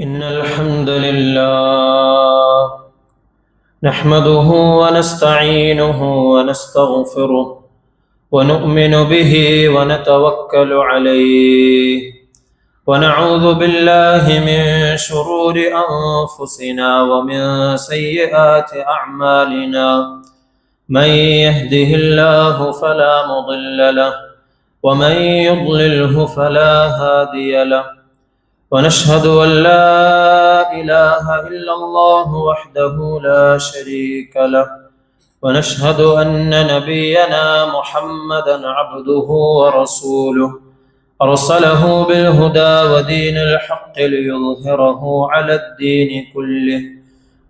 إن الحمد لله نحمده ونستعينه ونستغفره ونؤمن به ونتوكل عليه ونعوذ بالله من شرور أنفسنا ومن سيئات أعمالنا من يهده الله فلا مضل له ومن يضلله فلا هادي له ونشهد أن لا إله إلا الله وحده لا شريك له ونشهد أن نبينا محمدا عبده ورسوله أرسله بالهدى ودين الحق ليظهره على الدين كله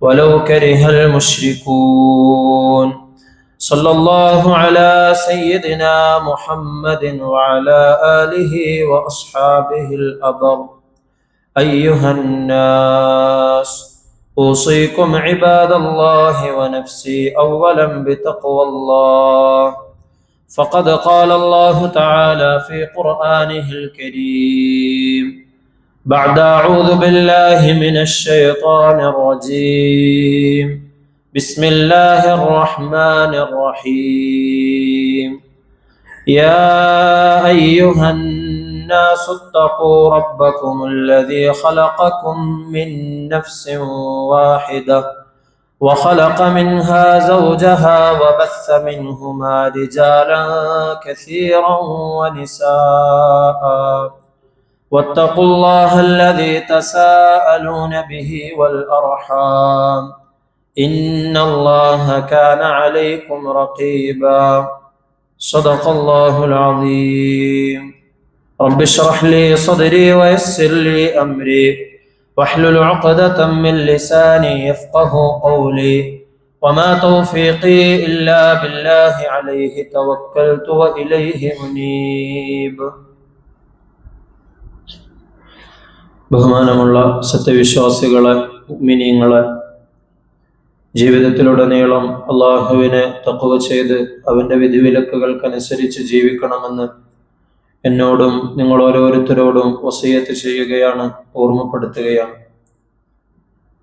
ولو كره المشركون صلى الله على سيدنا محمد وعلى آله وأصحابه الأبر أيها الناس أوصيكم عباد الله ونفسي أولا بتقوى الله فقد قال الله تعالى في قرآنه الكريم بعد أعوذ بالله من الشيطان الرجيم بسم الله الرحمن الرحيم يا أيها الناس اتقوا ربكم الذي خلقكم من نفس واحدة وخلق منها زوجها وبث منهما رجالا كثيرا ونساء واتقوا الله الذي تساءلون به والأرحام إن الله كان عليكم رقيبا صدق الله العظيم رب اشرح لي صدري ويسر لي أمري واحلل عقدة من لساني يفقه قولي وما توفيقي إلا بالله عليه توكلت وإليه أنيب ബഹുമാനമുള്ള സത്യവിശ്വാസികളെ മുഅ്മിനീങ്ങളെ ജീവിതത്തിലുടനീളം അള്ളാഹുവിനെ തഖ്വ ചെയ്ത് അവന്റെ വിധിവിലക്കുകൾക്കനുസരിച്ച് ജീവിക്കണമെന്ന് എന്നോടും നിങ്ങൾ ഓരോരുത്തരോടും വസിയത്ത് ചെയ്യുകയാണ്, ഓർമ്മപ്പെടുത്തുകയാണ്.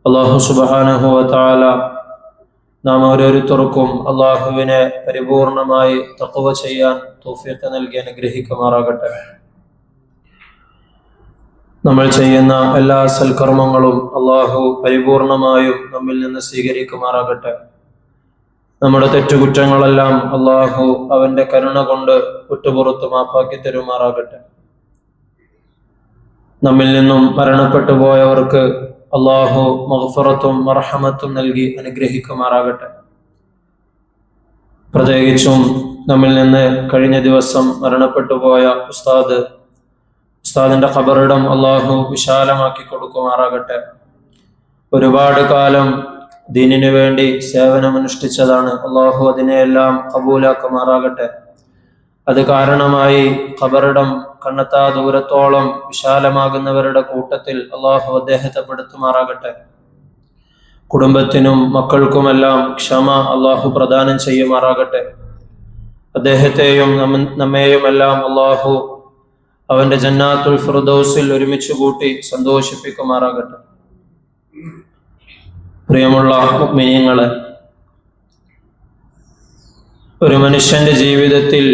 അല്ലാഹു സുബ്ഹാനഹു വ തആല നാം ഓരോരുത്തർക്കും അള്ളാഹുവിനെ പരിപൂർണമായി തഖ്വ ചെയ്യാൻ തൗഫീഖ് നൽകി അനുഗ്രഹിക്കുമാറാകട്ടെ. നമ്മൾ ചെയ്യുന്ന എല്ലാ സൽക്കർമ്മങ്ങളും അള്ളാഹു പരിപൂർണമായും നമ്മിൽ നിന്ന് സ്വീകരിക്കുമാറാകട്ടെ. നമ്മുടെ തെറ്റുകുറ്റങ്ങളെല്ലാം അള്ളാഹു അവന്റെ കരുണ കൊണ്ട് വിട്ടുപുറത്ത് മാപ്പാക്കി തരുമാറാകട്ടെ. നമ്മിൽ നിന്നും മരണപ്പെട്ടു പോയവർക്ക് അള്ളാഹു മഗ്ഫിറത്തും മർഹമത്തും നൽകി അനുഗ്രഹിക്കുമാറാകട്ടെ. പ്രത്യേകിച്ചും നമ്മിൽ നിന്ന് കഴിഞ്ഞ ദിവസം മരണപ്പെട്ടു പോയ ഉസ്താദിന്റെ ഖബറിടം അള്ളാഹു വിശാലമാക്കി കൊടുക്കുമാറാകട്ടെ. ഒരുപാട് കാലം ദീനിനു വേണ്ടി സേവനമനുഷ്ഠിച്ചതാണ്. അള്ളാഹു അതിനെയെല്ലാം ഖബൂലാക്കുമാറാകട്ടെ. അത് കാരണമായി ഖബറിടം കണ്ണെത്താ ദൂരത്തോളം വിശാലമാകുന്നവരുടെ കൂട്ടത്തിൽ അള്ളാഹു അദ്ദേഹത്തെ പെടുത്തുമാറാകട്ടെ. കുടുംബത്തിനും മക്കൾക്കുമെല്ലാം ക്ഷമ അള്ളാഹു പ്രദാനം ചെയ്യുമാറാകട്ടെ. അദ്ദേഹത്തെയും നമ്മെയുമെല്ലാം അള്ളാഹു അവന്റെ ജന്നാത്തുൽ ഫിർദൗസിൽ ഒരുമിച്ച് കൂട്ടി സന്തോഷിപ്പിക്കുമാറാകട്ടെ. പ്രിയമുള്ള മുഅ്മിനീങ്ങളെ, ഒരു മനുഷ്യന്റെ ജീവിതത്തിൽ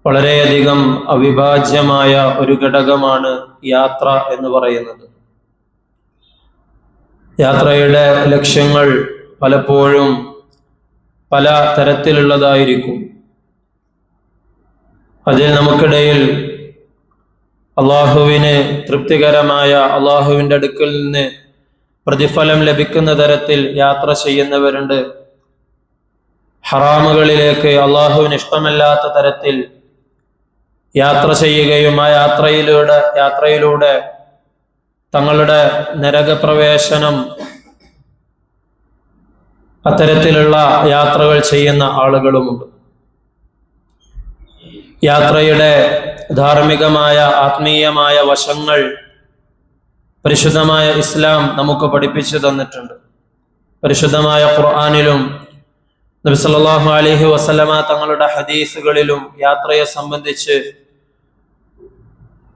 വളരെയധികം അവിഭാജ്യമായ ഒരു ഘടകമാണ് യാത്ര എന്ന് പറയുന്നത്. യാത്രയുടെ ലക്ഷ്യങ്ങൾ പലപ്പോഴും പല തരത്തിലുള്ളതായിരിക്കും. അതിൽ നമുക്കിടയിൽ അള്ളാഹുവിന് തൃപ്തികരമായ അള്ളാഹുവിൻ്റെ അടുക്കൽ നിന്ന് പ്രതിഫലം ലഭിക്കുന്ന തരത്തിൽ യാത്ര ചെയ്യുന്നവരുണ്ട്. ഹറാമുകളിലേക്ക് അള്ളാഹുവിന് ഇഷ്ടമല്ലാത്ത തരത്തിൽ യാത്ര ചെയ്യുകയും ആ യാത്രയിലൂടെ തങ്ങളുടെ നരകപ്രവേശനം അത്തരത്തിലുള്ള യാത്രകൾ ചെയ്യുന്ന ആളുകളുമുണ്ട്. യാത്രയുടെ ധാർമ്മികമായ ആത്മീയമായ വശങ്ങൾ പരിശുദ്ധമായ ഇസ്ലാം നമുക്ക് പഠിപ്പിച്ചു തന്നിട്ടുണ്ട്. പരിശുദ്ധമായ ഖുർആനിലും നബി സല്ലല്ലാഹു അലൈഹി വസല്ലമ തങ്ങളുടെ ഹദീസുകളിലും യാത്രയെ സംബന്ധിച്ച്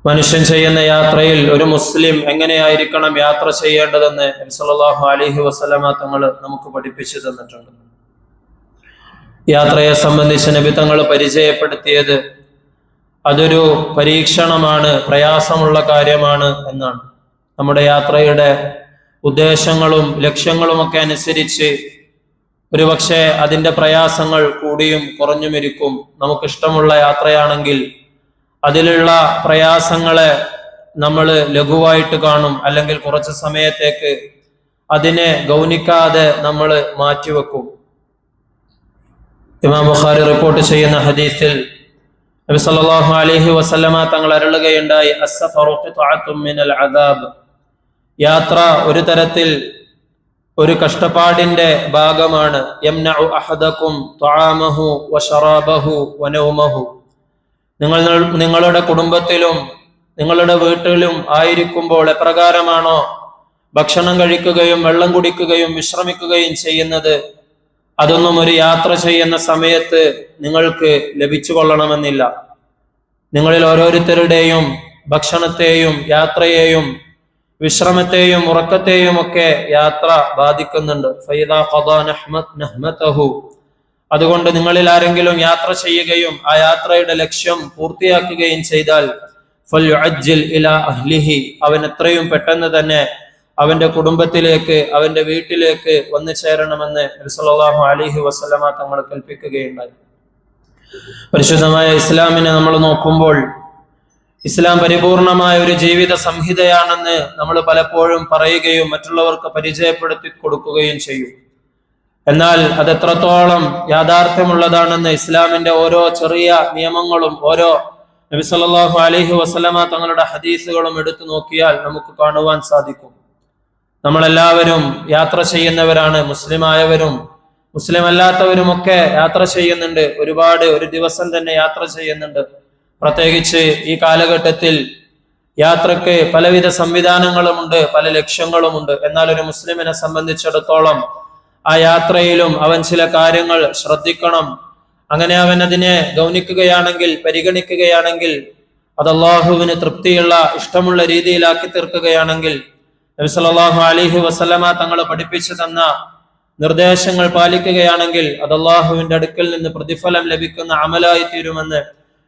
മനുഷ്യൻ ചെയ്യുന്ന യാത്രയിൽ ഒരു മുസ്ലിം എങ്ങനെയായിരിക്കണം യാത്ര ചെയ്യേണ്ടതെന്ന് നബി സല്ലല്ലാഹു അലൈഹി വസല്ലമ തങ്ങൾ നമുക്ക് പഠിപ്പിച്ചു തന്നിട്ടുണ്ട്. യാത്രയെ സംബന്ധിച്ച് നബി തങ്ങൾ പരിചയപ്പെടുത്തിയത് അതൊരു പരീക്ഷണമാണ്, പ്രയാസമുള്ള കാര്യമാണ് എന്നാണ്. നമ്മുടെ യാത്രയുടെ ഉദ്ദേശങ്ങളും ലക്ഷ്യങ്ങളുമൊക്കെ അനുസരിച്ച് ഒരുപക്ഷെ അതിൻ്റെ പ്രയാസങ്ങൾ കൂടിയും കുറഞ്ഞുമിരിക്കും. നമുക്കിഷ്ടമുള്ള യാത്രയാണെങ്കിൽ അതിലുള്ള പ്രയാസങ്ങളെ നമ്മൾ ലഘുവായിട്ട് കാണും, അല്ലെങ്കിൽ കുറച്ച് സമയത്തേക്ക് അതിനെ ഗൗനിക്കാതെ നമ്മൾ മാറ്റിവെക്കും. ഇമാം ബുഖാരി റിപ്പോർട്ട് ചെയ്യുന്ന ഹദീസിൽ നബി സല്ലല്ലാഹു അലൈഹി വസല്ലമ തങ്ങൾ അരുളുകയുണ്ടായി, അസ്സഫറു ഖിത്അത്തും മിനൽ അദാബ്, യാത്ര ഒരു തരത്തിൽ ഒരു കഷ്ടപ്പാടിന്റെ ഭാഗമാണ്. യംനഉ അഹദകും തആമഹു വശറാബഹു വനൗമഹു, നിങ്ങളുടെ കുടുംബത്തിലും നിങ്ങളുടെ വീട്ടിലും ആയിരിക്കുമ്പോൾ എപ്രകാരമാണോ ഭക്ഷണം കഴിക്കുകയും വെള്ളം കുടിക്കുകയും വിശ്രമിക്കുകയും ചെയ്യുന്നത്, അതൊന്നും ഒരു യാത്ര ചെയ്യുന്ന സമയത്ത് നിങ്ങൾക്ക് ലഭിച്ചു കൊള്ളണമെന്നില്ല. നിങ്ങളിൽ ഓരോരുത്തരുടെയും ഭക്ഷണത്തെയും യാത്രയെയും വിശ്രമത്തെയും ഉറക്കത്തെയും ഒക്കെ യാത്ര ബാധിക്കുന്നുണ്ട്. ഫൈദാ ഖദാ നഹ്മതഹു, അതുകൊണ്ട് നിങ്ങളിൽ ആരെങ്കിലും യാത്ര ചെയ്യുകയും ആ യാത്രയുടെ ലക്ഷ്യം പൂർത്തിയാക്കുകയും ചെയ്താൽ ഫൽയുഅജ്ജിൽ ഇലാ അഹ്ലിഹി, അവൻ എത്രയും പെട്ടെന്ന് തന്നെ അവന്റെ കുടുംബത്തിലേക്ക് അവന്റെ വീട്ടിലേക്ക് വന്നു ചേരണമെന്ന് നബി സല്ലല്ലാഹു അലൈഹി വസല്ലമ തങ്ങൾ കൽപ്പിക്കുകയുണ്ടായി. പരിശുദ്ധമായ ഇസ്ലാമിനെ നമ്മൾ നോക്കുമ്പോൾ ഇസ്ലാം പരിപൂർണമായ ഒരു ജീവിത സംഹിതയാണെന്ന് നമ്മൾ പലപ്പോഴും പറയുകയും മറ്റുള്ളവർക്ക് പരിചയപ്പെടുത്തി കൊടുക്കുകയും ചെയ്യും. എന്നാൽ അതെത്രത്തോളം യാഥാർത്ഥ്യമുള്ളതാണെന്ന് ഇസ്ലാമിന്റെ ഓരോ ചെറിയ നിയമങ്ങളും ഓരോ നബി സല്ലല്ലാഹു അലൈഹി വസല്ലമ തങ്ങളുടെ ഹദീസുകളും എടുത്തു നോക്കിയാൽ നമുക്ക് കാണുവാൻ സാധിക്കും. നമ്മളെല്ലാവരും യാത്ര ചെയ്യുന്നവരാണ്. മുസ്ലിം ആയവരും മുസ്ലിം അല്ലാത്തവരുമൊക്കെ യാത്ര ചെയ്യുന്നുണ്ട്. ഒരു ദിവസം തന്നെ യാത്ര ചെയ്യുന്നുണ്ട്. പ്രത്യേകിച്ച് ഈ കാലഘട്ടത്തിൽ യാത്രക്ക് പലവിധ സംവിധാനങ്ങളുമുണ്ട്, പല ലക്ഷ്യങ്ങളുമുണ്ട്. എന്നാൽ ഒരു മുസ്ലിമിനെ സംബന്ധിച്ചിടത്തോളം ആ യാത്രയിലും അവൻ ചില കാര്യങ്ങൾ ശ്രദ്ധിക്കണം. അങ്ങനെ അവൻ അതിനെ ഗൗനിക്കുകയാണെങ്കിൽ, പരിഗണിക്കുകയാണെങ്കിൽ, അത് അല്ലാഹുവിന് തൃപ്തിയുള്ള ഇഷ്ടമുള്ള രീതിയിലാക്കി തീർക്കുകയാണെങ്കിൽ, നബി സല്ലല്ലാഹു അലൈഹി വസല്ലമ തങ്ങൾ പഠിപ്പിച്ചു തന്ന നിർദ്ദേശങ്ങൾ പാലിക്കുകയാണെങ്കിൽ അത് അല്ലാഹുവിന്റെ അടുക്കൽ നിന്ന് പ്രതിഫലം ലഭിക്കുന്ന അമലായി തീരുമെന്ന്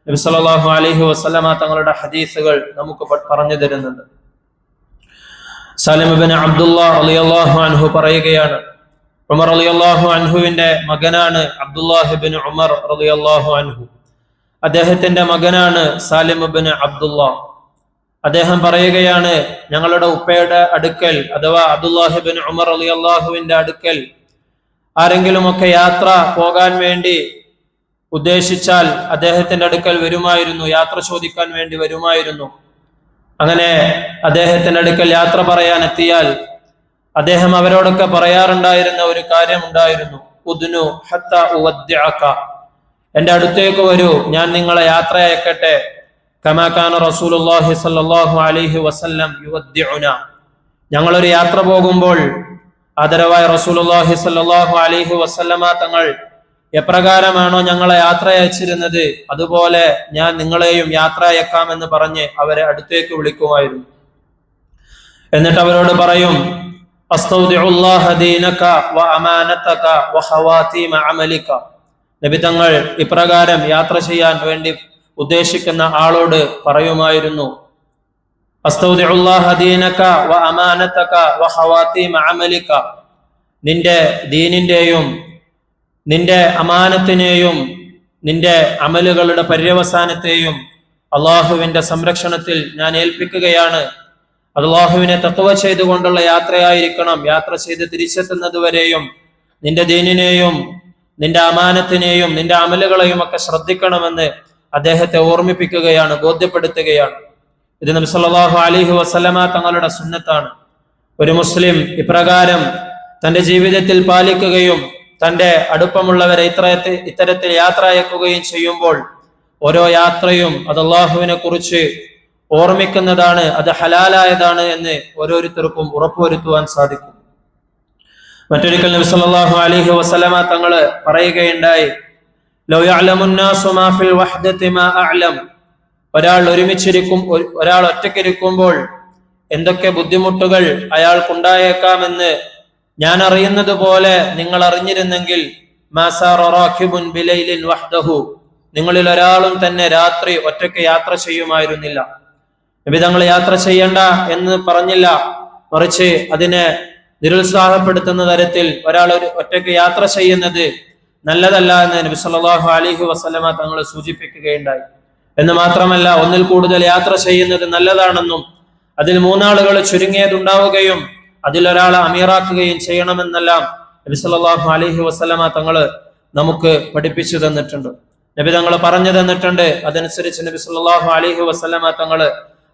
നബി സല്ലല്ലാഹു അലൈഹി വസല്ലമ തങ്ങളുടെ ഹദീസുകൾ നമുക്ക് പറഞ്ഞു തരുന്നുണ്ട്. സലിം ഇബ്നു അബ്ദുല്ലാഹ് റളിയല്ലാഹു അൻഹു പറയുകയാണ്, ഉമർ റളിയല്ലാഹു അൻഹുവിന്റെ മകനാണ് അബ്ദുല്ലാഹ് ഇബ്നു ഉമർ റളിയല്ലാഹു അൻഹു. അദ്ദേഹത്തിന്റെ മകനാണ് സാലിം ഇബ്നു അബ്ദുല്ലാഹ്. അദ്ദേഹം പറയുകയാണ്, ഞങ്ങളുടെ ഉപ്പയുടെ അടുക്കൽ അഥവാ അബ്ദുല്ലാഹ് ഇബ്നു ഉമർ റളിയല്ലാഹുവിന്റെ അടുക്കൽ ആരെങ്കിലുമൊക്കെ യാത്ര പോകാൻ വേണ്ടി ഉദ്ദേശിച്ചാൽ അദ്ദേഹത്തിന്റെ അടുക്കൽ വരുമായിരുന്നു, യാത്ര ചോദിക്കാൻ വേണ്ടി വരുമായിരുന്നു. അങ്ങനെ അദ്ദേഹത്തിന്റെ അടുക്കൽ യാത്ര പറയാൻ എത്തിയാൽ അദ്ദേഹം അവരോടൊക്കെ പറയാറുണ്ടായിരുന്ന ഒരു കാര്യം ഉണ്ടായിരുന്നു, ഉദ്നു ഹത്താ ഉവദ്ദിഅക, എന്റെ അടുത്തേക്ക് വരൂ, ഞാൻ നിങ്ങളെ യാത്ര അയക്കട്ടെ. കമാ കാന റസൂലുള്ളാഹി സ്വല്ലല്ലാഹു അലൈഹി വസല്ലം യുവദ്ദിഉന, ഞങ്ങളൊരു യാത്ര പോകുമ്പോൾ ആദരവായ റസൂലുള്ളാഹി സ്വല്ലല്ലാഹു അലൈഹി വസല്ലമ തങ്ങൾ എപ്രകാരമാണോ ഞങ്ങളെ യാത്ര അയച്ചിരുന്നത് അതുപോലെ ഞാൻ നിങ്ങളെയും യാത്ര അയക്കാമെന്ന് പറഞ്ഞ് അവരെ അടുത്തേക്ക് വിളിക്കുമായിരുന്നു. എന്നിട്ട് അവരോട് പറയും, അസ്തൗദിഉല്ലാഹ ദീനക വ അമാനതക വ ഖവാതീമ അമലിക, നബി തങ്ങൾ ഇപ്രകാരം യാത്ര ചെയ്യാൻ വേണ്ടി ഉദ്ദേശിക്കുന്ന ആളോട് പറയുമായിരുന്നു, അസ്തൗദിഉല്ലാഹ ദീനക വ അമാനതക വ ഖവാതീമ അമലിക, നിന്റെ ദീനിന്റെയും നിന്റെ അമാനത്തിനെയും നിന്റെ അമലുകളുടെ പര്യവസാനത്തെയും അള്ളാഹുവിന്റെ സംരക്ഷണത്തിൽ ഞാൻ ഏൽപ്പിക്കുകയാണ്. അള്ളാഹുവിനെ തഖ്വ ചെയ്തുകൊണ്ടുള്ള യാത്രയായിരിക്കണം. യാത്ര ചെയ്ത് തിരിച്ചെത്തുന്നത് വരെയും നിന്റെ ദീനിനെയും നിന്റെ അമാനത്തിനെയും നിന്റെ അമലുകളെയും ഒക്കെ ശ്രദ്ധിക്കണമെന്ന് അദ്ദേഹത്തെ ഓർമ്മിപ്പിക്കുകയാണ്, ബോധ്യപ്പെടുത്തുകയാണ്. ഇത് നബി സല്ലല്ലാഹു അലൈഹി വസല്ലമ തങ്ങളുടെ സുന്നത്താണ്. ഒരു മുസ്ലിം ഇപ്രകാരം തന്റെ ജീവിതത്തിൽ പാലിക്കുകയും തന്റെ അടുപ്പമുള്ളവരെ ഇത്തരത്തിൽ യാത്ര അയക്കുകയും ചെയ്യുമ്പോൾ ഓരോ യാത്രയും അത് അല്ലാഹുവിനെ കുറിച്ച് ഓർമ്മിക്കുന്നതാണ്, അത് ഹലാലായതാണ് എന്ന് ഓരോരുത്തർക്കും ഉറപ്പുവരുത്തുവാൻ സാധിക്കും. മറ്റൊരിക്കൽ നബി സല്ലല്ലാഹു അലൈഹി വസല്ലമ തങ്ങൾ പറയുകയുണ്ടായി, ലൗ യഅലമുൻ നാസു മാ ഫിൽ വഹ്ദതി മാ അഅലം, ഒരാൾ ഒരാൾ ഒറ്റയ്ക്കിരിക്കുമ്പോൾ എന്തൊക്കെ ബുദ്ധിമുട്ടുകൾ അയാൾക്കുണ്ടായേക്കാമെന്ന് ഞാൻ അറിയുന്നത് പോലെ നിങ്ങൾ അറിഞ്ഞിരുന്നെങ്കിൽ നിങ്ങളിൽ ഒരാളും തന്നെ രാത്രി ഒറ്റയ്ക്ക് യാത്ര ചെയ്യുമായിരുന്നില്ല. നബി തങ്ങൾ യാത്ര ചെയ്യണ്ട എന്ന് പറഞ്ഞില്ല, മറിച്ച് അതിനെ നിരുത്സാഹപ്പെടുത്തുന്ന തരത്തിൽ ഒരാൾ ഒറ്റയ്ക്ക് യാത്ര ചെയ്യുന്നത് നല്ലതല്ല എന്ന് നബി സല്ലല്ലാഹു അലൈഹി വസല്ലമ തങ്ങൾ സൂചിപ്പിക്കുകയുണ്ടായി. എന്ന് മാത്രമല്ല, ഒന്നിൽ കൂടുതൽ യാത്ര ചെയ്യുന്നത് നല്ലതാണെന്നും അതിൽ 3 ആളുകൾ ചുരുങ്ങിയതുണ്ടാവുകയും അതിലൊരാളെ അമീറാക്കുകയും ചെയ്യണമെന്നെല്ലാം നബി സല്ലല്ലാഹു അലൈഹി വസല്ലമ തങ്ങൾ നമുക്ക് പഠിപ്പിച്ചു തന്നിട്ടുണ്ട്. നബി തങ്ങൾ പറഞ്ഞു തന്നിട്ടുണ്ട്. അതനുസരിച്ച് നബി സല്ലല്ലാഹു അലൈഹി വസല്ലമ തങ്ങൾ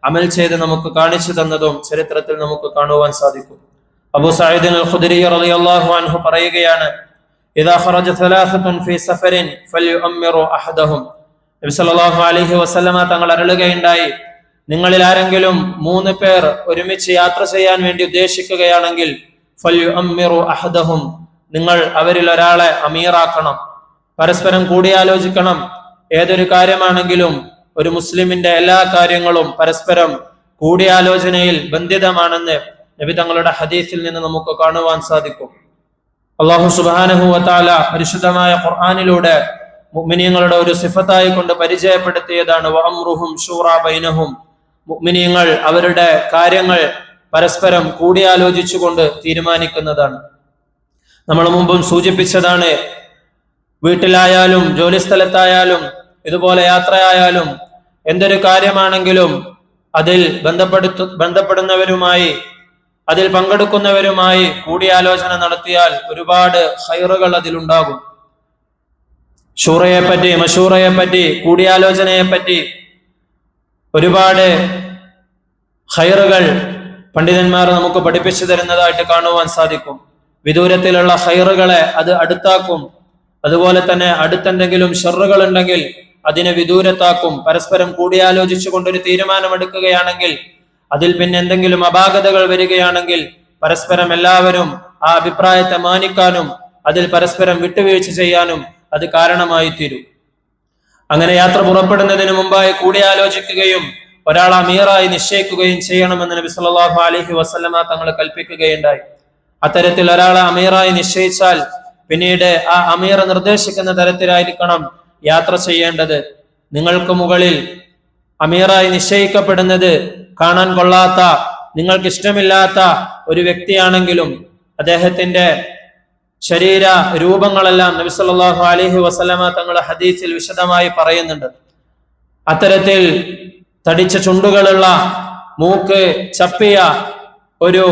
അമൽ ചെയ്ത് നമുക്ക് കാണിച്ചു തന്നതും ചരിത്രത്തിൽ നമുക്ക് കാണുവാൻ സാധിക്കും. അബൂ സഈദ് അൽ ഖുദരി റളിയല്ലാഹു അൻഹു പറയുകയാണ്, ഇദാ ഖറജ സലാസത്തുൻ ഫീ സഫരിൻ ഫൽയുഅമ്മിറു അഹദഹും. നബി സല്ലല്ലാഹു അലൈഹി വസല്ലമ തങ്ങൾ അരുളുകയുണ്ടായി, നിങ്ങളിൽ ആരെങ്കിലും 3 പേർ ഒരുമിച്ച് യാത്ര ചെയ്യാൻ വേണ്ടി ഉദ്ദേശിക്കുകയാണെങ്കിൽ ഫൽയുഅമ്മിറു അഹദഹും, നിങ്ങൾ അവരിൽ ഒരാളെ അമീറാക്കണം. പരസ്പരം കൂടിയാലോചിക്കണം. ഏതൊരു കാര്യമാണെങ്കിലും ഒരു മുസ്ലിമിന്റെ എല്ലാ കാര്യങ്ങളും പരസ്പരം കൂടിയാലോചനയിൽ ബന്ധിതമാണെന്ന് നബി തങ്ങളുടെ ഹദീസിൽ നിന്ന് നമുക്ക് കാണുവാൻ സാധിക്കും. അല്ലാഹു സുബ്ഹാനഹു വ തആല പരിശുദ്ധമായ ഖുർആനിലൂടെ മുഅ്മിനീങ്ങളുടെ ഒരു സിഫത്തായി കൊണ്ട് പരിചയപ്പെടുത്തിയതാണ് വഅംറുഹും ശൂറാ ബൈനഹും. മുഅ്മിനീങ്ങൾ അവരുടെ കാര്യങ്ങൾ പരസ്പരം കൂടിയാലോചിച്ചുകൊണ്ട് തീരുമാനിക്കുന്നതാണ്. നമ്മൾ മുമ്പും സൂചിപ്പിച്ചതാണ്, വീട്ടിലായാലും ജോലിസ്ഥലത്തായാലും ഇതുപോലെ യാത്രയായാലും എന്തൊരു കാര്യമാണെങ്കിലും അതിൽ ബന്ധപ്പെടുന്നവരുമായി അതിൽ പങ്കെടുക്കുന്നവരുമായി കൂടിയാലോചന നടത്തിയാൽ ഒരുപാട് ഖൈറുകൾ അതിലുണ്ടാകും. ഷൂറയെപ്പറ്റി, മശൂറയെപ്പറ്റി, കൂടിയാലോചനയെപ്പറ്റി ഒരുപാട് ഖൈറുകൾ പണ്ഡിതന്മാർ നമുക്ക് പഠിപ്പിച്ചു തരുന്നതായിട്ട് കാണുവാൻ സാധിക്കും. വിദൂരത്തിലുള്ള ഖൈറുകളെ അത് അടുത്താക്കും. അതുപോലെ തന്നെ അടുത്തെന്തെങ്കിലും ഷർറുകൾ ഉണ്ടെങ്കിൽ അതിനെ വിദൂരത്താക്കും. പരസ്പരം കൂടിയാലോചിച്ചു കൊണ്ടൊരു തീരുമാനമെടുക്കുകയാണെങ്കിൽ അതിൽ പിന്നെ എന്തെങ്കിലും അപാകതകൾ വരികയാണെങ്കിൽ പരസ്പരം എല്ലാവരും ആ അഭിപ്രായത്തെ മാനിക്കാനും അതിൽ പരസ്പരം വിട്ടുവീഴ്ച ചെയ്യാനും അത് കാരണമായി തീരും. അങ്ങനെ യാത്ര പുറപ്പെടുന്നതിന് മുമ്പായി കൂടിയാലോചിക്കുകയും ഒരാൾ അമീറായി നിശ്ചയിക്കുകയും ചെയ്യണമെന്ന് നബി സല്ലല്ലാഹു അലൈഹി വസല്ലമ തങ്ങൾ കൽപ്പിക്കുകയുണ്ടായി. അത്തരത്തിൽ ഒരാളെ അമീറായി നിശ്ചയിച്ചാൽ പിന്നീട് ആ അമീർ നിർദ്ദേശിക്കുന്ന തരത്തിലായിരിക്കണം യാത്ര ചെയ്യേണ്ടത്. നിങ്ങൾക്ക് മുകളിൽ അമീറായി നിശ്ചയിക്കപ്പെടുന്നത് കാണാൻ കൊള്ളാത്ത, നിങ്ങൾക്ക് ഇഷ്ടമില്ലാത്ത ഒരു വ്യക്തിയാണെങ്കിലും അദ്ദേഹത്തിന്റെ ശരീര രൂപങ്ങളെല്ലാം നബി സല്ലല്ലാഹു അലൈഹി വസല്ലമ തങ്ങൾ ഹദീസിൽ വിശദമായി പറയുന്നുണ്ട്. അത്തരത്തിൽ തടിച്ച ചുണ്ടുകളുള്ള, മൂക്ക് ചപ്പിയ, ഒരു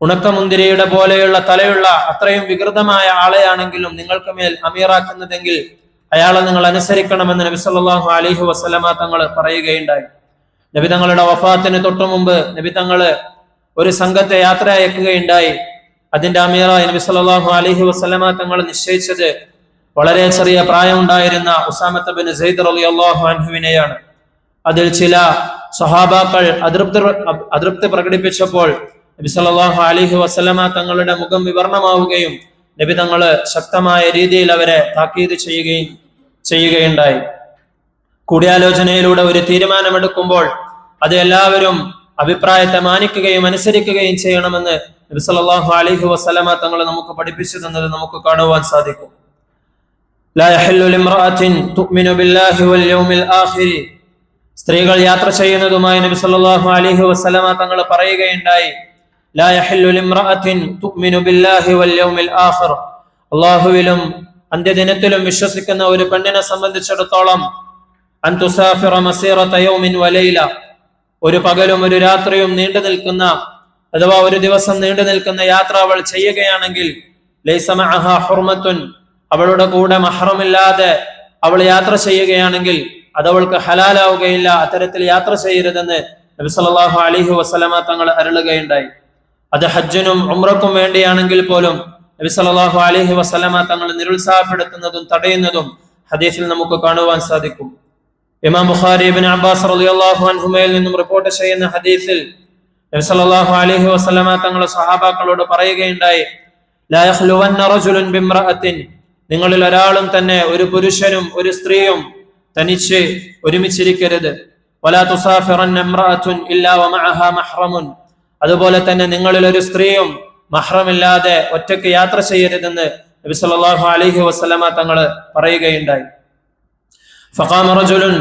ഉണക്കമുന്തിരിയുടെ പോലെയുള്ള തലയുള്ള അത്രയും വികൃതമായ ആളെയാണെങ്കിലും നിങ്ങൾക്ക് മേൽ അമീറാക്കുന്നതെങ്കിൽ അയാളെ നിങ്ങൾ അനുസരിക്കണമെന്ന് നബി സല്ലല്ലാഹു അലൈഹി വസല്ലമ തങ്ങൾ പറയുകയുണ്ടായി. നബി തങ്ങളുടെ വഫാത്തിന് തൊട്ടു മുമ്പ് നബി തങ്ങൾ ഒരു സംഘത്തെ യാത്ര അയക്കുകയുണ്ടായി. അതിന്റെ അമീറായി നബി സല്ലല്ലാഹു അലൈഹി വസല്ലമ തങ്ങൾ നിശ്ചയിച്ചത് വളരെ ചെറിയ പ്രായമുണ്ടായിരുന്ന ഉസാമത്ത് ബിൻ സെയ്ദ് റളിയല്ലാഹു അൻഹുവിനെയാണ്. അതിൽ ചില സ്വഹാബാക്കൾ അതൃപ്തി പ്രകടിപ്പിച്ചപ്പോൾ നബി സല്ലല്ലാഹു അലൈഹി വസല്ലമ തങ്ങളുടെ മുഖം വിവർണമാവുകയും നബി തങ്ങൾ ശക്തമായ രീതിയിൽ അവരെ താക്കീത് ചെയ്യുകയുണ്ടായി. കൂടിയാലോചനയിലൂടെ ഒരു തീരുമാനമെടുക്കുമ്പോൾ അത് എല്ലാവരും അഭിപ്രായത്തെ മാനിക്കുകയും അനുസരിക്കുകയും ചെയ്യണമെന്ന് നബി സല്ലല്ലാഹു അലൈഹി വസല്ലമ തങ്ങൾ നമുക്ക് പഠിപ്പിച്ചു തന്നത് നമുക്ക് കാണുവാൻ സാധിക്കും. ലാ യഹല്ലു ലിംറഅത്തിൻ തുഅ്മിനു ബില്ലാഹി വൽ യൗമിൽ ആഖിർ. സ്ത്രീകൾ യാത്ര ചെയ്യുന്നതുമായി നബി സല്ലല്ലാഹു അലൈഹി വസല്ലമ തങ്ങൾ പറയുകയുണ്ടായി, ലാ യഹല്ലു ലിംറഅത്തിൻ തുഅ്മിനു ബില്ലാഹി വൽ യൗമിൽ ആഖിർ. അല്ലാഹുവിലും അന്ത്യദിനത്തിലും വിശ്വസിക്കുന്ന ഒരു പെണ്ണിനെ സംബന്ധിച്ചിടത്തോളം അൻ തുസാഫിറ മസീറത യൗമിൻ വലൈല, ഒരു പകലും ഒരു രാത്രിയും നീണ്ടു നിൽക്കുന്ന അഥവാ ഒരു ദിവസം നീണ്ടു നിൽക്കുന്ന യാത്ര അവൾ ചെയ്യുകയാണെങ്കിൽ ലൈസ മഅഹാ ഹുർമത്തുൻ, അവളുടെ കൂടെ മഹ്റമില്ലാതെ അവൾ യാത്ര ചെയ്യുകയാണെങ്കിൽ അതവൾക്ക് ഹലാലാവുകയില്ല. അത്തരത്തിൽ യാത്ര ചെയ്യരുതെന്ന് നബി സല്ലല്ലാഹു അലൈഹി വസല്ലമ തങ്ങൾ അരുളുകയുണ്ടായി. അത് ഹജ്ജിനും ഉംറക്കും വേണ്ടിയാണെങ്കിൽ പോലും നബി സല്ലല്ലാഹു അലൈഹി വസല്ലമ തങ്ങൾ നിരുത്സാഹപ്പെടുത്തുന്നതും തടയുന്നതും ഹദീസിൽ നമുക്ക് കാണുവാൻ സാധിക്കും. ഇമാം ബുഖാരി ഇബ്നു അബ്ബാസ് റളിയല്ലാഹു അൻഹുമയിൽ നിന്നും റിപ്പോർട്ട് ചെയ്യുന്ന ഹദീസിൽ നബി സല്ലല്ലാഹു അലൈഹി വസല്ലമ തങ്ങൾ സ്വഹാബാക്കളോട് പറയുകയുണ്ടായി, ലാ യഖ്ലുവന്ന റജുലുൻ ബിംറഅത്തിൻ, നിങ്ങളിൽ ഒരാളും തന്നെ, ഒരു പുരുഷനും ഒരു സ്ത്രീയും തനിച്ച് ഒരുമിച്ചിരിക്കരുത്. വലാ തുസാഫിറൻ ഇംറഅത്തുൻ ഇല്ലാ വമഅഹാ മഹ്റമുൻ, അതുപോലെ തന്നെ നിങ്ങളിൽ ഒരു സ്ത്രീയും മഹ്റമില്ലാതെ ഒറ്റയ്ക്ക് യാത്ര ചെയ്യരുതെന്ന് നബി സല്ലല്ലാഹു അലൈഹി വസല്ലമ തങ്ങൾ പറയുകയുണ്ടായി. ഫഖാമ റജുലുൻ,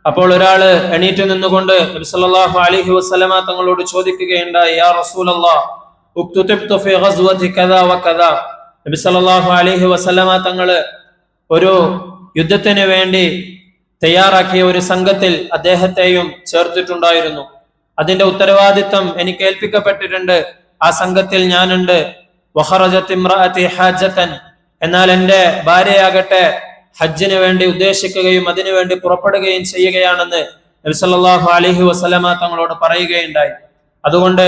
അപ്പോൾ ഒരാള് എണീറ്റ് നിന്നുകൊണ്ട് നബി സല്ലല്ലാഹു അലൈഹി വസല്ലമ തങ്ങളോട് ചോദിക്കുകയുണ്ടായി, യാ റസൂലല്ലാഹ് ഉക്തുതിബ്തു ഫീ ഗസ്വതി കദാ വകദാ. നബി സല്ലല്ലാഹു അലൈഹി വസല്ലമ തങ്ങള് ഒരു യുദ്ധത്തിന് വേണ്ടി തയ്യാറാക്കിയ ഒരു സംഘത്തിൽ അദ്ദേഹത്തെയും ചേർത്തിട്ടുണ്ടായിരുന്നു. അതിന്റെ ഉത്തരവാദിത്തം എനിക്ക് ഏൽപ്പിക്കപ്പെട്ടിട്ടുണ്ട്. ആ സംഘത്തിൽ ഞാനുണ്ട്. വഖറജത് ഇംറഅതി ഹാജതൻ, എന്നാൽ എന്റെ ഭാര്യയാകട്ടെ ഹജ്ജിന് വേണ്ടി ഉദ്ദേശിക്കുകയും അതിനുവേണ്ടി പുറപ്പെടുകയും ചെയ്യുകയാണെന്ന് നബി സല്ലല്ലാഹു അലൈഹി വസല്ലമ തങ്ങളോട് പറയുകയുണ്ടായി. അതുകൊണ്ട്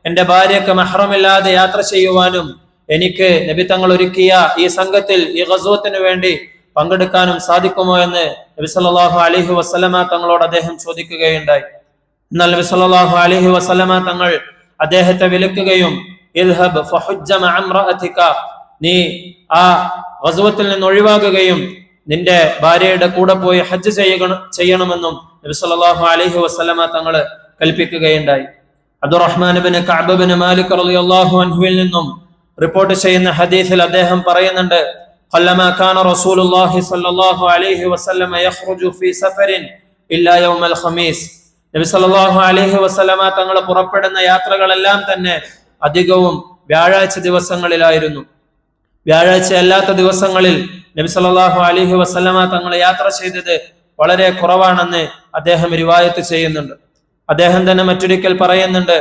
എന്റെ ഭാര്യക്ക് മഹ്റമില്ലാതെ യാത്ര ചെയ്യുവാനും എനിക്ക് നബി തങ്ങൾ ഒരുക്കിയ ഈ സംഘത്തിൽ ഈ ഗസ്വത്തിന് വേണ്ടി പങ്കെടുക്കാനും സാധിക്കുമോ എന്ന് നബി സല്ലല്ലാഹു അലൈഹി വസല്ലമ തങ്ങളോട് അദ്ദേഹം ചോദിക്കുകയുണ്ടായി. എന്നാൽ നബി സല്ലല്ലാഹു അലൈഹി വസല്ലമ തങ്ങൾ അദ്ദേഹത്തെ വിലക്കുകയും ഇദ്ഹബ് ഫഹുജ്ജ മഅ ഇംറഅതിക, നീ ആ ഗസ്വത്തിൽ നിന്ന് ഒഴിവാകുകയും നിന്റെ ഭാര്യയുടെ കൂടെ പോയി ഹജ്ജ് ചെയ്യണമെന്നും നബി സല്ലല്ലാഹു അലൈഹി വസല്ലമ തങ്ങൾ കൽപ്പിക്കുകയുണ്ടായി. അബ്ദുറഹ്മാൻ ഇബ്നു കഅബ് ഇബ്നു മാലിക് റളിയല്ലാഹു അൻഹുവിൽ നിന്നും റിപ്പോർട്ട് ചെയ്യുന്ന ഹദീസിൽ അദ്ദേഹം പറയുന്നുണ്ട്, ഖല്ലമാ കാന റസൂലുള്ളാഹി സ്വല്ലല്ലാഹു അലൈഹി വസല്ലമ യഖ്റുജു ഫീ സഫരിൻ ഇല്ലാ യൗമൽ ഖമീസ്. നബി സല്ലല്ലാഹു അലൈഹി വസല്ലമ തങ്ങൾ പുറപ്പെടുന്ന യാത്രകളെല്ലാം തന്നെ അധികവും വ്യാഴാഴ്ച ദിവസങ്ങളിലായിരുന്നു. വ്യാഴാഴ്ച അല്ലാത്ത ദിവസങ്ങളിൽ നബി സല്ലല്ലാഹു അലൈഹി വസല്ലമ തങ്ങൾ യാത്ര ചെയ്തത് വളരെ കുറവാണെന്ന് അദ്ദേഹം റിവായത്ത് ചെയ്യുന്നുണ്ട്. അദ്ദേഹം തന്നെ മറ്റൊരിക്കൽ പറയുന്നുണ്ട്,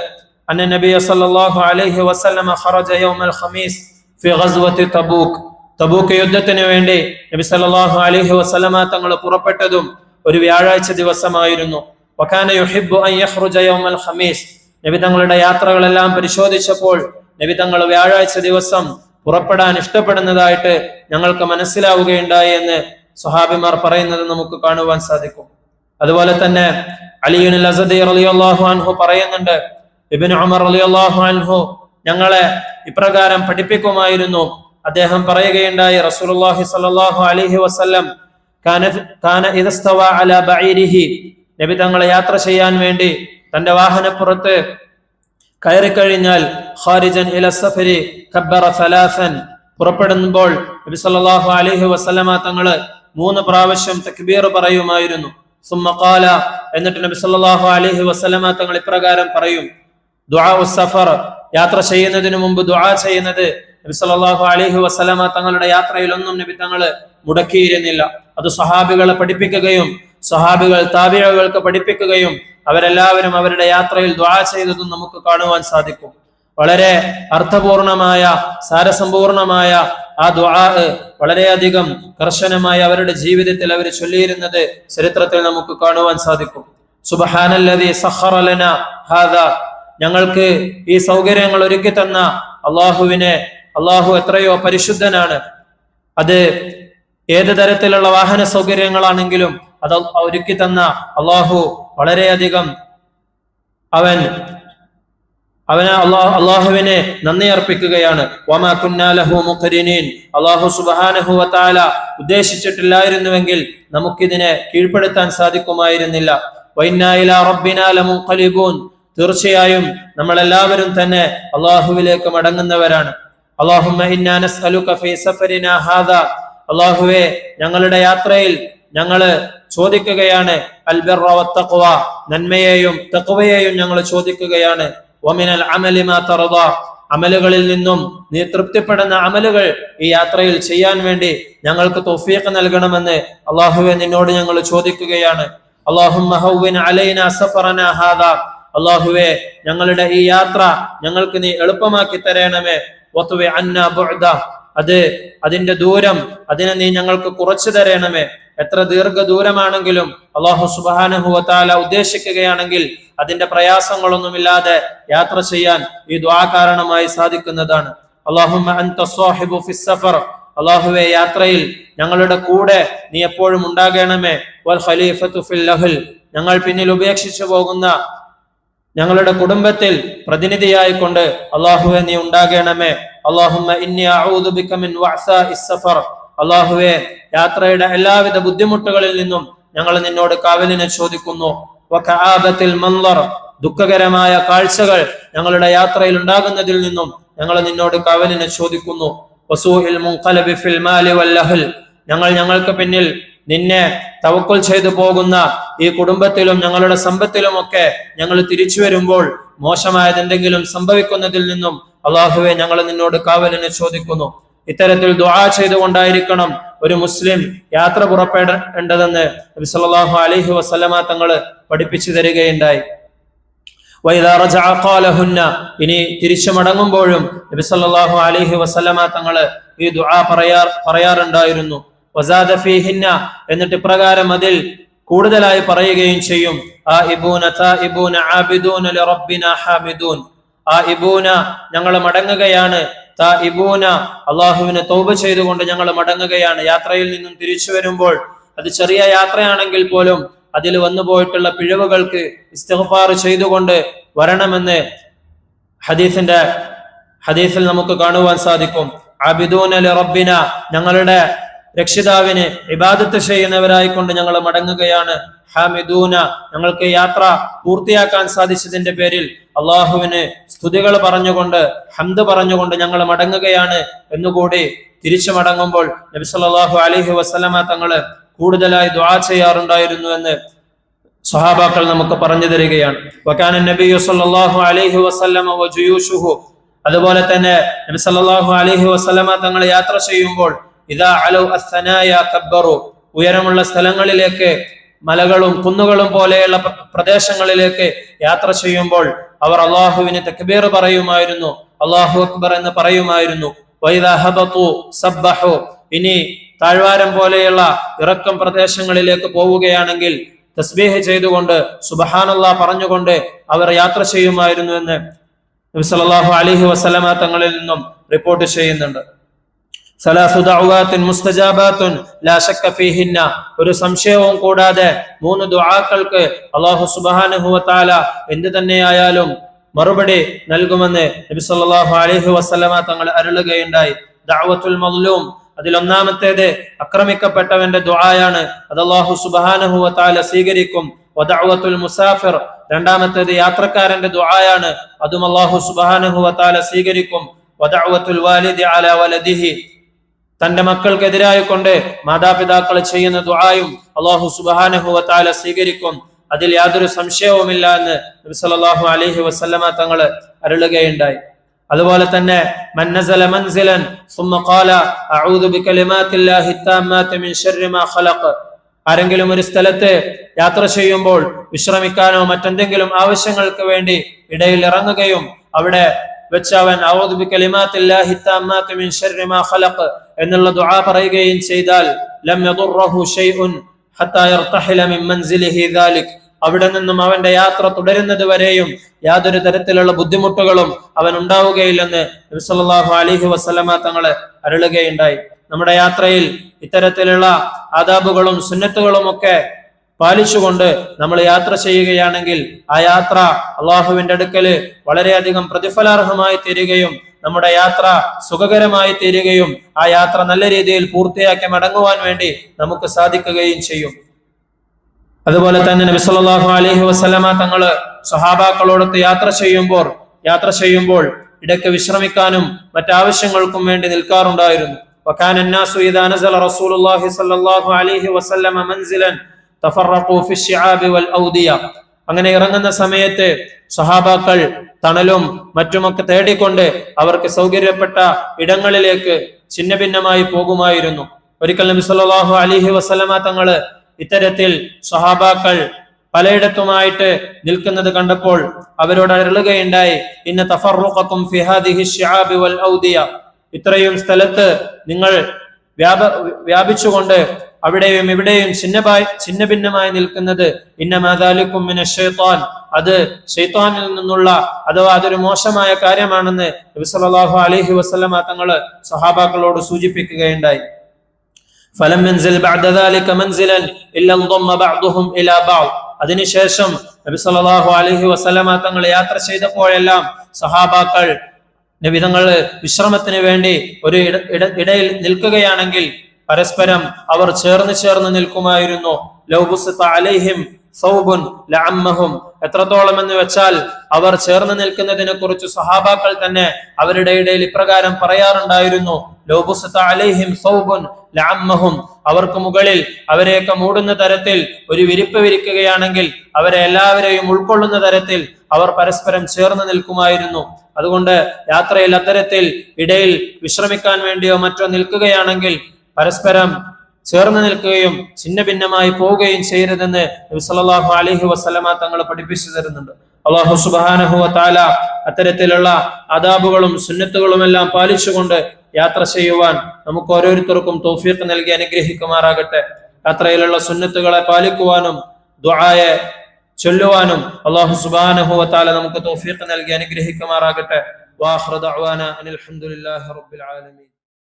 അന്ന നബിയ സല്ലല്ലാഹു അലൈഹി വസല്ലമ ഖറജ യൗമൽ ഖമീസ് ഫി ഗസ്വതി തബൂക്ക്. തബൂക്ക് യുദ്ധത്തിന് വേണ്ടി നബി സല്ലല്ലാഹു അലൈഹി വസല്ലമ തങ്ങൾ പുറപ്പെട്ടതും ഒരു വ്യാഴാഴ്ച ദിവസമായിരുന്നു. വകാന യുഹിബ്ബു അൻ യഖ്റുജ യൗമൽ ഖമീസ്. നബി തങ്ങളുടെ യാത്രകളെല്ലാം പരിശോധിച്ചപ്പോൾ നബി തങ്ങൾ വ്യാഴാഴ്ച ദിവസം പുറപ്പെടാൻ ഇഷ്ടപ്പെടുന്നതായിട്ട് ഞങ്ങൾക്ക് മനസ്സിലാവുകയുണ്ടായി എന്ന് സ്വഹാബിമാർ പറയുന്നത് നമുക്ക് കാണുവാൻ സാധിക്കും. അതുപോലെ തന്നെ അലിയുൽ അസദി റളിയല്ലാഹു അൻഹു പറയുന്നുണ്ട്, ഇബ്നു ഉമർ റളിയല്ലാഹു അൻഹു ഞങ്ങളെ ഇപ്രകാരം പഠിപ്പിക്കുമായിരുന്നു. അദ്ദേഹം പറയുകയുണ്ടായി, റസൂലുള്ളാഹി സ്വല്ലല്ലാഹു അലൈഹി വസല്ലം കാന ഇദസ്തവ അലാ ബഈരിഹി, നബി തങ്ങളെ യാത്ര ചെയ്യാൻ വേണ്ടി തന്റെ വാഹനപ്പുറത്ത് കയറി കഴിഞ്ഞാൽ ഖാരിജൻ ഇല സഫരി കബ്ബറ സലാസൻ, പുറപ്പെടുമ്പോൾ നബി സല്ലല്ലാഹു അലൈഹി വസല്ലമ തങ്ങൾ 3 പ്രാവശ്യം തക്ബീർ പറയുമായിരുന്നു. സുമ്മ ഖാല, എന്നിട്ട് നബി സല്ലല്ലാഹു അലൈഹി വസല്ലമ തങ്ങൾ ഇപ്രകാരം പറയും, ദുആ ഉസ്സഫർ, യാത്ര ചെയ്യുന്നതിന് മുമ്പ് ദുആ ചെയ്യുന്നത് നബി സല്ലല്ലാഹു അലൈഹി വസല്ലമ തങ്ങളുടെ യാത്രയിലൊന്നും നബി തങ്ങൾ മുടക്കിയിരുന്നില്ല. അത് സ്വഹാബികളെ പഠിപ്പിക്കുകയും സ്വഹാബികൾ താബിഈകൾക്ക് പഠിപ്പിക്കുകയും അവരെല്ലാവരും അവരുടെ യാത്രയിൽ ദുആ ചെയ്തതും നമുക്ക് കാണുവാൻ സാധിക്കും. വളരെ അർത്ഥപൂർണമായ സാരസമ്പൂർണമായ ആ ദുആ വളരെയധികം കർശനമായി അവരുടെ ജീവിതത്തിൽ അവർ ചൊല്ലിയിരുന്നത് ചരിത്രത്തിൽ നമുക്ക് കാണുവാൻ സാധിക്കും. സുബ്ഹാനല്ലദീ സഖറ ലനാ ഹാദാ, ഞങ്ങൾക്ക് ഈ സൗകര്യങ്ങൾ ഒരുക്കി തന്ന അല്ലാഹു എത്രയോ പരിശുദ്ധനാണ്. അത് ഏത് തരത്തിലുള്ള വാഹന സൗകര്യങ്ങളാണെങ്കിലും അത് ഒരുക്കി തന്ന അല്ലാഹു വളരെയധികം അള്ളാഹുവിനെ നന്ദി അർപ്പിക്കുകയാണ്. വമാ കുന്നാ ലഹു മുഖരിനീൻ, അല്ലാഹു സുബ്ഹാനഹു വ തആല ഉദ്ദേശിച്ചിട്ടില്ലായിരുന്നുവെങ്കിൽ നമുക്കിതിനെ കീഴ്പ്പെടുത്താൻ സാധിക്കുമായിരുന്നില്ല. വഇന്നാ ഇലാ റബ്ബിനാ ലമുൻഖലിബൂൻ, തീർച്ചയായും നമ്മളെല്ലാവരും തന്നെ അള്ളാഹുവിലേക്ക് മടങ്ങുന്നവരാണ്. അല്ലാഹുമ്മ ഇന്നാ നസ്അലുക ഫീ സഫരിനാ ഹാദാ, അല്ലാഹുവേ ഞങ്ങളുടെ യാത്രയിൽ ഞങ്ങള് ചോദിക്കുകയാണ് അൽ ബിർറ വത്തഖ്വ, നന്മയെയും തഖ്വയെയും ഞങ്ങൾ ചോദിക്കുകയാണ്. വമിനൽ അമലി മാ തർദാ, അമലുകളിൽ നിന്നും നീ തൃപ്തിപ്പെടുന്ന അമലുകൾ ഈ യാത്രയിൽ ചെയ്യാൻ വേണ്ടി ഞങ്ങൾക്ക് തൗഫീഖ് നൽകണമെന്ന് അല്ലാഹുവേ നിന്നോട് ഞങ്ങൾ ചോദിക്കുകയാണ്. അല്ലാഹുമ്മ ഹവ്വിൻ അലൈനാ സഫറനാ ഹാദാ, അല്ലാഹുവേ ഞങ്ങളുടെ ഈ യാത്ര ഞങ്ങൾക്ക് നീ എളുപ്പമാക്കി തരണമേ. വത്വി അന്നാ ബുഅദ, അതിന്റെ ദൂരം അതിനെ നീ ഞങ്ങൾക്ക് കുറച്ചു തരണമേ. എത്ര ദീർഘദൂരമാണെങ്കിലും അല്ലാഹു സുബ്ഹാനഹു വ തആല ഉദ്ദേശിക്കുകയാണെങ്കിൽ അതിന്റെ പ്രയാസങ്ങളൊന്നുമില്ലാതെ യാത്ര ചെയ്യാൻ ഈ ദുആ കാരണമായി സാധിക്കുന്നതാണ്. അല്ലാഹുമ്മ അൻത സ്വാഹിബു ഫിസ് സഫർ, അല്ലാഹുവേ യാത്രയിൽ ഞങ്ങളുടെ കൂടെ നീ എപ്പോഴും ഉണ്ടാകണമേ. വൽ ഖലീഫത്തു ഫിൽ അഹ്ൽ, ഞങ്ങൾ പിന്നിൽ ഉപേക്ഷിച്ചു പോകുന്ന ഞങ്ങളുടെ കുടുംബത്തിൽ പ്രതിനിധിയായിക്കൊണ്ട് അല്ലാഹുവേ നീ ഉണ്ടാകണമേ. അല്ലാഹുമ്മ ഇന്നി അഊദു ബിക മിൻ വഅസാഇസ് സഫർ, അല്ലാഹുവേ യാത്രയുടെ എല്ലാവിധ ബുദ്ധിമുട്ടുകളിൽ നിന്നും ഞങ്ങൾ നിന്നോട് കാവലിനെ ചോദിക്കുന്നു. വകആബത്തിൽ മൻളർ, ദുഃഖകരമായ കാഴ്ചകൾ ഞങ്ങളുടെ യാത്രയിൽ ഉണ്ടാകുന്നതിൽ നിന്നും ഞങ്ങൾ നിന്നോട് കാവലിനെ ചോദിക്കുന്നു. വസൂഇൽ മുൻഖലബി ഫിൽ മാലി വൽ അഹ്ൽ, ഞങ്ങൾക്ക് പിന്നിൽ നിന്നെ തവക്കുൽ ചെയ്തു പോകുന്ന ഈ കുടുംബത്തിലും ഞങ്ങളുടെ സമ്പത്തിലുമൊക്കെ ഞങ്ങൾ തിരിച്ചു വരുമ്പോൾ മോശമായതെന്തെങ്കിലും സംഭവിക്കുന്നതിൽ നിന്നും അള്ളാഹുവെ ഞങ്ങൾ നിന്നോട് കാവലിനെ ചോദിക്കുന്നു. ഇത്തരത്തിൽ ദുആ ചെയ്തുകൊണ്ടായിരിക്കണം ഒരു മുസ്ലിം യാത്ര പുറപ്പെടേണ്ടതെന്ന് നബി സല്ലല്ലാഹു അലൈഹി വസല്ലമ തങ്ങൾ പഠിപ്പിച്ചു തരികയുണ്ടായി. വഇദാ റജഅ ഖാലഹുന്ന, ഇനി തിരിച്ചു മടങ്ങുമ്പോഴും നബി സല്ലല്ലാഹു അലൈഹി വസല്ലമ തങ്ങൾ ഈ ദുആ പറയാറുണ്ടായിരുന്നു. വസാദ ഫീഹിന്ന, എന്നിട്ട് ഇപ്രകാരം അതിൽ കൂടുതലായി പറയുകയും ചെയ്യും. ആഇബൂന താഇബൂന ആബിദൂന ലിറബ്ബിനാ ഹാമിദൂൻ, ആഇബൂന ഞങ്ങൾ മടങ്ങുകയാണ്, താഇബൂന അല്ലാഹുവിനെ തൗബ ചെയ്തുകൊണ്ട് ഞങ്ങൾ മടങ്ങുകയാണ്. യാത്രയിൽ നിന്നും തിരിച്ചു വരുമ്പോൾ അത് ചെറിയ യാത്രയാണെങ്കിൽ പോലും അതിൽ വന്നു പോയിട്ടുള്ള പിഴവുകൾക്ക് ഇസ്തിഗ്ഫാർ ചെയ്തുകൊണ്ട് വരണമെന്ന് ഹദീസിൽ നമുക്ക് കാണുവാൻ സാധിക്കും. ആബിദൂന ലിറബ്ബിന, ഞങ്ങളുടെ രക്ഷിതാവിന് ഇബാദത്ത് ചെയ്യുന്നവരായിക്കൊണ്ട് ഞങ്ങൾ മടങ്ങുകയാണ്. ഹാമിദൂന, ഞങ്ങൾക്ക് യാത്ര പൂർത്തിയാക്കാൻ സാധിച്ചതിന്റെ പേരിൽ അള്ളാഹുവിന് സ്തുതികൾ പറഞ്ഞുകൊണ്ട് ഹംദ് പറഞ്ഞുകൊണ്ട് ഞങ്ങൾ മടങ്ങുകയാണ് എന്നുകൂടി തിരിച്ചു മടങ്ങുമ്പോൾ നബി സല്ലല്ലാഹു അലൈഹി വസല്ലമ തങ്ങള് കൂടുതലായി ദുആ ചെയ്യാറുണ്ടായിരുന്നു എന്ന് സ്വഹാബാക്കൾ നമുക്ക് പറഞ്ഞു തരികയാണ്. വകാന നബിയു സല്ലല്ലാഹു അലൈഹി വസല്ലമ വജുയൂഷുഹു, അതുപോലെ തന്നെ നബി സല്ലല്ലാഹു അലൈഹി വസല്ലമ തങ്ങൾ യാത്ര ചെയ്യുമ്പോൾ ഇദാ അലൗ അസ്സനായ കബ്ബറു, ഉയരമുള്ള സ്ഥലങ്ങളിലേക്ക് മലകളും കുന്നുകളും പോലെയുള്ള പ്രദേശങ്ങളിലേക്ക് യാത്ര ചെയ്യുമ്പോൾ അവർ അള്ളാഹുവിന് തക്ബീർ പറയുമായിരുന്നു, അല്ലാഹു അക്ബർ എന്ന് പറയുമായിരുന്നു. വഇദാ ഹബതു സബ്ബഹു, ഇനി താഴ്വാരം പോലെയുള്ള ഇറക്കം പ്രദേശങ്ങളിലേക്ക് പോവുകയാണെങ്കിൽ തസ്ബീഹ് ചെയ്തുകൊണ്ട് സുബ്ഹാനല്ലാഹ് പറഞ്ഞുകൊണ്ട് അവർ യാത്ര ചെയ്യുമായിരുന്നു എന്ന് നബി സല്ലല്ലാഹു അലൈഹി വസല്ലമ തങ്ങളിൽ നിന്നും റിപ്പോർട്ട് ചെയ്യുന്നുണ്ട്. സലാസു ദഅവാത്തിൻ മുസ്തജാബാത്തുൻ ലാ ശക്ക ഫീഹിന്ന, ഒരു സംശയവും കൂടാതെ 3 ദുആക്കൾക്ക് അല്ലാഹു സുബ്ഹാനഹു വ തആല എന്ത് തന്നെയായാലും മറുപടി നൽകുമെന്ന് നബി സല്ലല്ലാഹു അലൈഹി വസല്ലമ തങ്ങൾ അരുളുകയുണ്ടായി. ദഅവത്തുൽ മദ്ലൂം, അതിൽ ഒന്നാമത്തേത് ആക്രമിക്കപ്പെട്ടവന്റെ ദുആയാണ്, അത് അല്ലാഹു സുബ്ഹാനഹു വ തആല സ്വീകരിക്കും. വദഅവത്തുൽ മുസാഫിർ, രണ്ടാമത്തേത് യാത്രക്കാരന്റെ ദുആയാണ്, അതും അല്ലാഹു സുബ്ഹാനഹു വ തആല സ്വീകരിക്കും. വദഅവത്തുൽ വാലിദി അലാ വലദിഹി, തന്റെ മക്കൾക്കെതിരായി കൊണ്ട് മാതാപിതാക്കൾ ചെയ്യുന്ന ദുആയും അല്ലാഹു സുബ്ഹാനഹു വ തആല സ്വീകരിക്കും. അതിൽ യാതൊരു സംശയവുമില്ല എന്ന് നബി സല്ലല്ലാഹു അലൈഹി വസല്ലമ തങ്ങൾ അരുളുകയുണ്ടായി. അതുപോലെ തന്നെ മൻ നസല മൻസിലൻ സുമ്മ ഖാല അഊദു ബികലിമാത്തില്ലാഹി താമ്മാതി മിൻ ശർരി മാ ഖലഖ്, ആരെങ്കിലും ഒരു സ്ഥലത്ത് യാത്ര ചെയ്യുമ്പോൾ വിശ്രമിക്കാനോ മറ്റെന്തെങ്കിലും ആവശ്യങ്ങൾക്ക് വേണ്ടി ഇടയിൽ ഇറങ്ങുകയും അവിടെ വെച്ച് അവൻ അഊദു ബികലിമാത്തില്ലാഹി താമ്മാതി മിൻ ശർരി മാ ഖലഖ് എന്നുള്ള ദുആ പറയുകയും ചെയ്താൽ ലം യദുർറഹു ശൈഉൻ ഹത്താ യർതഹില മിൻ മൻസിലിഹി ദാലിക്, അവിടെ നിന്നും അവന്റെ യാത്ര തുടരുന്നത് വരെയും യാതൊരു തരത്തിലുള്ള ബുദ്ധിമുട്ടുകളും അവൻ ഉണ്ടാവുകയില്ലെന്ന് നബി സല്ലല്ലാഹു അലൈഹി വസല്ലമ തങ്ങൾ അരുളുകയുണ്ടായി. നമ്മുടെ യാത്രയിൽ ഇത്തരത്തിലുള്ള ആദാബുകളും സുന്നത്തുകളും ഒക്കെ പാലിച്ചുകൊണ്ട് നമ്മൾ യാത്ര ചെയ്യുകയാണെങ്കിൽ ആ യാത്ര അള്ളാഹുവിന്റെ അടുക്കല് വളരെയധികം പ്രതിഫലാർഹമായി തീരുകയും നമ്മുടെ യാത്ര സുഖകരമായി തീരുകയും ആ യാത്ര നല്ല രീതിയിൽ പൂർത്തിയാക്കി മടങ്ങുവാൻ വേണ്ടി നമുക്ക് സാധിക്കുകയും ചെയ്യും. അതുപോലെ തന്നെ നബി സല്ലല്ലാഹു അലൈഹി വസല്ലമ തങ്ങള് സ്വഹാബാക്കളോടൊത്ത് യാത്ര ചെയ്യുമ്പോൾ ഇടയ്ക്ക് വിശ്രമിക്കാനും മറ്റാവശ്യങ്ങൾക്കും വേണ്ടി നിൽക്കാറുണ്ടായിരുന്നു. വകാന അന്നാസു ഇദാ നസല റസൂലുള്ളാഹി സ്വല്ലല്ലാഹു അലൈഹി വസല്ലമ മൻസിലൻ തഫറഖു ഫി ശിആബി വൽ ഔദിയ, അങ്ങനെ ഇറങ്ങുന്ന സമയത്ത് സ്വഹാബാക്കൾ തണലും മറ്റുമൊക്കെ തേടിക്കൊണ്ട് അവർക്ക് സൗകര്യപ്പെട്ട ഇടങ്ങളിലേക്ക് ഛിന്ന ഭിന്നമായി പോകുമായിരുന്നു. ഒരിക്കൽ നബി സല്ലല്ലാഹു അലൈഹി വസല്ലമ തങ്ങള് ഇത്തരത്തിൽ സ്വഹാബാക്കൾ പലയിടത്തുമായിട്ട് നിൽക്കുന്നത് കണ്ടപ്പോൾ അവരോട് അരുളുകയുണ്ടായി, ഇന്ന തഫറഖകും ഫി ഹാദിഹി ശിആബി വൽ ഔദിയ, ഇത്രയും സ്ഥലത്ത് നിങ്ങൾ വ്യാപിച്ചുകൊണ്ട് അവിടെയും ഇവിടെയും ഛിന്ന ഭിന്നമായി നിൽക്കുന്നത് ഇന്നമാ ദാലികും മിനശ് ശൈത്താൻ, അത് ശൈത്താനിൽ നിന്നുള്ള അഥവാ അതൊരു മോശമായ കാര്യമാണെന്ന് നബി സല്ലല്ലാഹു അലൈഹി വസല്ലമ തങ്ങൾ സ്വഹാബാക്കളോട് സൂചിപ്പിക്കുകയുണ്ടായി. ഫലം യൻസിൽ ബഅദ ദാലിക മൻസിലൻ ഇല്ല ضم بعضهم الى بعض, അതിനുശേഷം നബി സല്ലല്ലാഹു അലൈഹി വസല്ലമ തങ്ങൾ യാത്ര ചെയ്തപ്പോഴെല്ലാം സഹാബാക്കൾ നബി തങ്ങൾ വിശ്രമത്തിന് വേണ്ടി ഒരു ഇടയിൽ നിൽക്കുകയാണെങ്കിൽ പരസ്പരം അവർ ചേർന്ന് നിൽക്കുമായിരുന്നു. ലൗ ബുസിത അലൈഹിം സൗബുൻ ലഅമ്മഹും, എത്രത്തോളം എന്ന് വെച്ചാൽ അവർ ചേർന്ന് നിൽക്കുന്നതിനെ കുറിച്ച് സഹാബാക്കൾ തന്നെ അവരുടെ ഇടയിൽ ഇപ്രകാരം പറയാറുണ്ടായിരുന്നു: ലൗ ബുസിത അലൈഹിം സൗബുൻ ലഅമ്മഹും, അവർക്ക് മുകളിൽ അവരെയൊക്കെ മൂടുന്ന തരത്തിൽ ഒരു വിരിപ്പ് വിരിക്കുകയാണെങ്കിൽ അവരെ എല്ലാവരെയും ഉൾക്കൊള്ളുന്ന തരത്തിൽ അവർ പരസ്പരം ചേർന്ന് നിൽക്കുമായിരുന്നു. അതുകൊണ്ട് യാത്രയിൽ അത്തരത്തിൽ ഇടയിൽ വിശ്രമിക്കാൻ വേണ്ടിയോ മറ്റോ നിൽക്കുകയാണെങ്കിൽ പരസ്പരം ചേർന്ന് നിൽക്കുകയും ഛിന്ന ഭിന്നമായി പോവുകയും ചെയ്യരുതെന്ന് നബി സല്ലല്ലാഹു അലൈഹി വസല്ലമ തങ്ങൾ പഠിപ്പിച്ചു തരുന്നുണ്ട്. അല്ലാഹു സുബ്ഹാനഹു വ തആല അത്തരത്തിലുള്ള ആദാബുകളും സുന്നത്തുകളും എല്ലാം പാലിച്ചുകൊണ്ട് യാത്ര ചെയ്യുവാൻ നമുക്ക് ഓരോരുത്തർക്കും തൗഫീഖ് നൽകി അനുഗ്രഹിക്കുമാറാകട്ടെ. യാത്രയിലുള്ള സുന്നത്തുകളെ പാലിക്കുവാനും ദുആയെ ചൊല്ലുവാനും അല്ലാഹു സുബ്ഹാനഹു വ തആല നമുക്ക് തൗഫീഖ് നൽകി അനുഗ്രഹിക്കുമാറാകട്ടെ. വാഖിറു ദഅ്വാനാ അനിൽ ഹംദുലില്ലാഹി റബ്ബിൽ ആലമീൻ.